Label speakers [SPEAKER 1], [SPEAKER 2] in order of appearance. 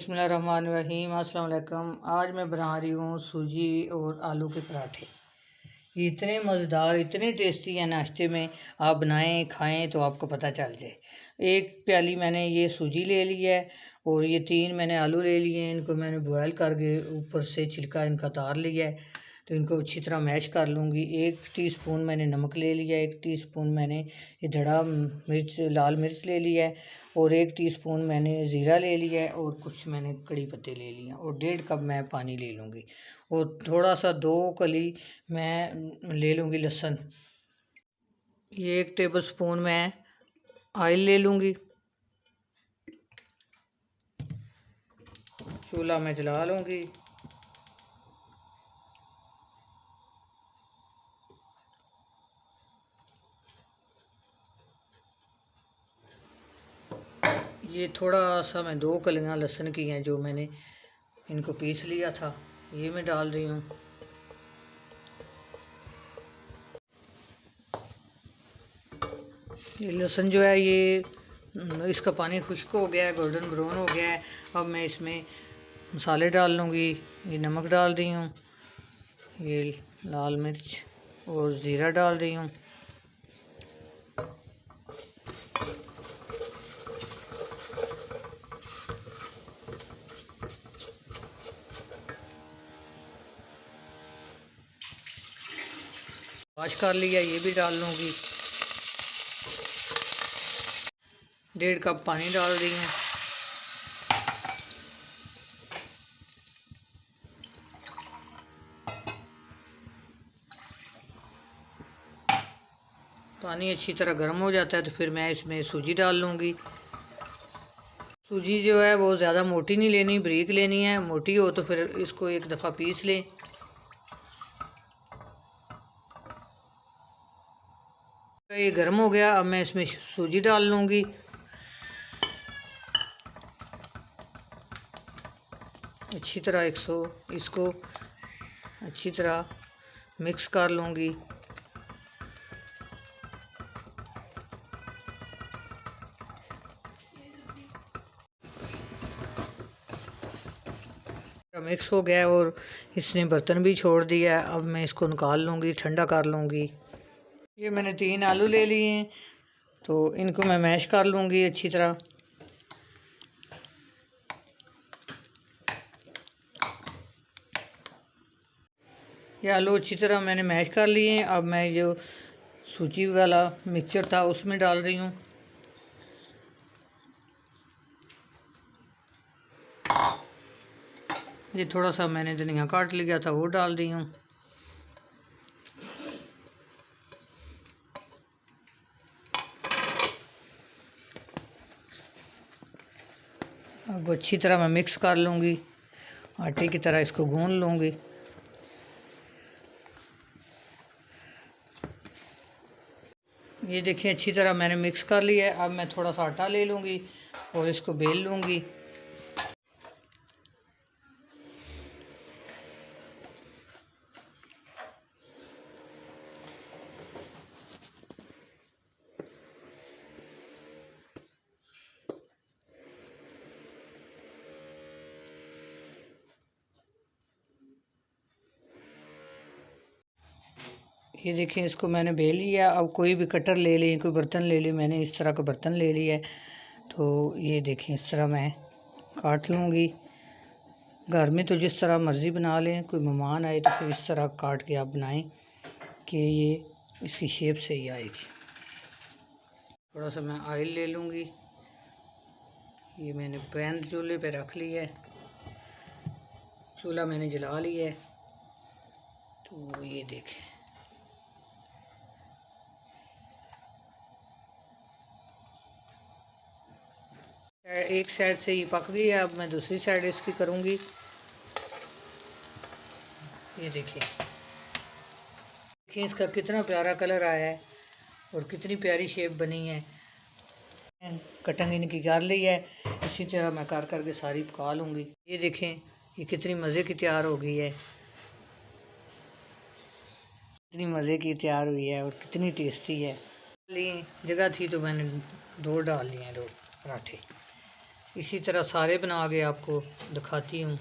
[SPEAKER 1] बिस्मिल्लाहिर्रहमानिर्रहीम। अस्सलाम वालेकुम। आज मैं बना रही हूँ सूजी और आलू के पराठे। ये इतने मज़ेदार, इतने टेस्टी है, नाश्ते में आप बनाएं खाएं तो आपको पता चल जाए। एक प्याली मैंने ये सूजी ले ली है और ये 3 मैंने आलू ले लिए हैं। इनको मैंने बॉयल करके ऊपर से छिलका इनका उतार लिया है, तो इनको अच्छी तरह मैश कर लूँगी। 1 टीस्पून मैंने नमक ले लिया, 1 टीस्पून मैंने ये धड़ा मिर्च लाल मिर्च ले लिया है और 1 टीस्पून मैंने ज़ीरा ले लिया है और कुछ मैंने कड़ी पत्ते ले लिए हैं और 1.5 कप मैं पानी ले लूँगी और थोड़ा सा 2 कली मैं ले लूँगी लहसुन। ये 1 टेबल स्पून मैं ऑयल ले लूँगी। चूल्हा मैं जला लूँगी। ये थोड़ा सा मैं 2 कलियां लहसुन की हैं जो मैंने इनको पीस लिया था, ये मैं डाल रही हूँ। ये लहसुन जो है ये इसका पानी खुश्क हो गया है, गोल्डन ब्राउन हो गया है। अब मैं इसमें मसाले डाल लूँगी। ये नमक डाल रही हूँ, ये लाल मिर्च और ज़ीरा डाल रही हूँ। वॉश कर लिया, ये भी डाल लूँगी। 1.5 कप पानी डाल रही हूँ। पानी अच्छी तरह गर्म हो जाता है तो फिर मैं इसमें सूजी डाल लूँगी। सूजी जो है वो ज़्यादा मोटी नहीं लेनी, बारीक लेनी है। मोटी हो तो फिर इसको एक दफ़ा पीस लें। ये गर्म हो गया, अब मैं इसमें सूजी डाल लूँगी। अच्छी तरह इसको अच्छी तरह मिक्स कर लूँगी। मिक्स हो गया और इसने बर्तन भी छोड़ दिया है। अब मैं इसको निकाल लूँगी, ठंडा कर लूँगी। ये मैंने 3 आलू ले लिए हैं तो इनको मैं मैश कर लूँगी अच्छी तरह। ये आलू अच्छी तरह मैंने मैश कर लिए हैं। अब मैं जो सूजी वाला मिक्सचर था उसमें डाल रही हूँ। ये थोड़ा सा मैंने धनिया काट लिया था वो डाल दी हूँ। अब अच्छी तरह मैं मिक्स कर लूँगी, आटे की तरह इसको गूंद लूँगी। ये देखिए अच्छी तरह मैंने मिक्स कर लिया है। अब मैं थोड़ा सा आटा ले लूँगी और इसको बेल लूँगी। ये देखिए इसको मैंने बेल लिया। अब कोई भी कटर ले लें, कोई बर्तन ले लें। मैंने इस तरह का बर्तन ले लिया है तो ये देखिए इस तरह मैं काट लूँगी। घर में तो जिस तरह मर्ज़ी बना लें, कोई मेहमान आए तो फिर इस तरह काट के आप बनाएं कि ये इसकी शेप सही आएगी। थोड़ा सा मैं ऑयल ले लूँगी। ये मैंने पैन चूल्हे पे रख लिया है, चूल्हा मैंने जला लिया है। तो ये देखें एक साइड से ये पक गई है। अब मैं दूसरी साइड इसकी करूँगी। ये देखिए इसका कितना प्यारा कलर आया है और कितनी प्यारी शेप बनी है। कटिंग इनकी कर ली है। इसी तरह मैं कर करके सारी पका लूँगी। ये देखें ये कितनी मज़े की तैयार हो गई है, कितनी मज़े की तैयार हुई है और कितनी टेस्टी है। जगह थी तो मैंने 2 डाल लिए हैं, 2 पराठे। इसी तरह सारे बना के आपको दिखाती हूँ।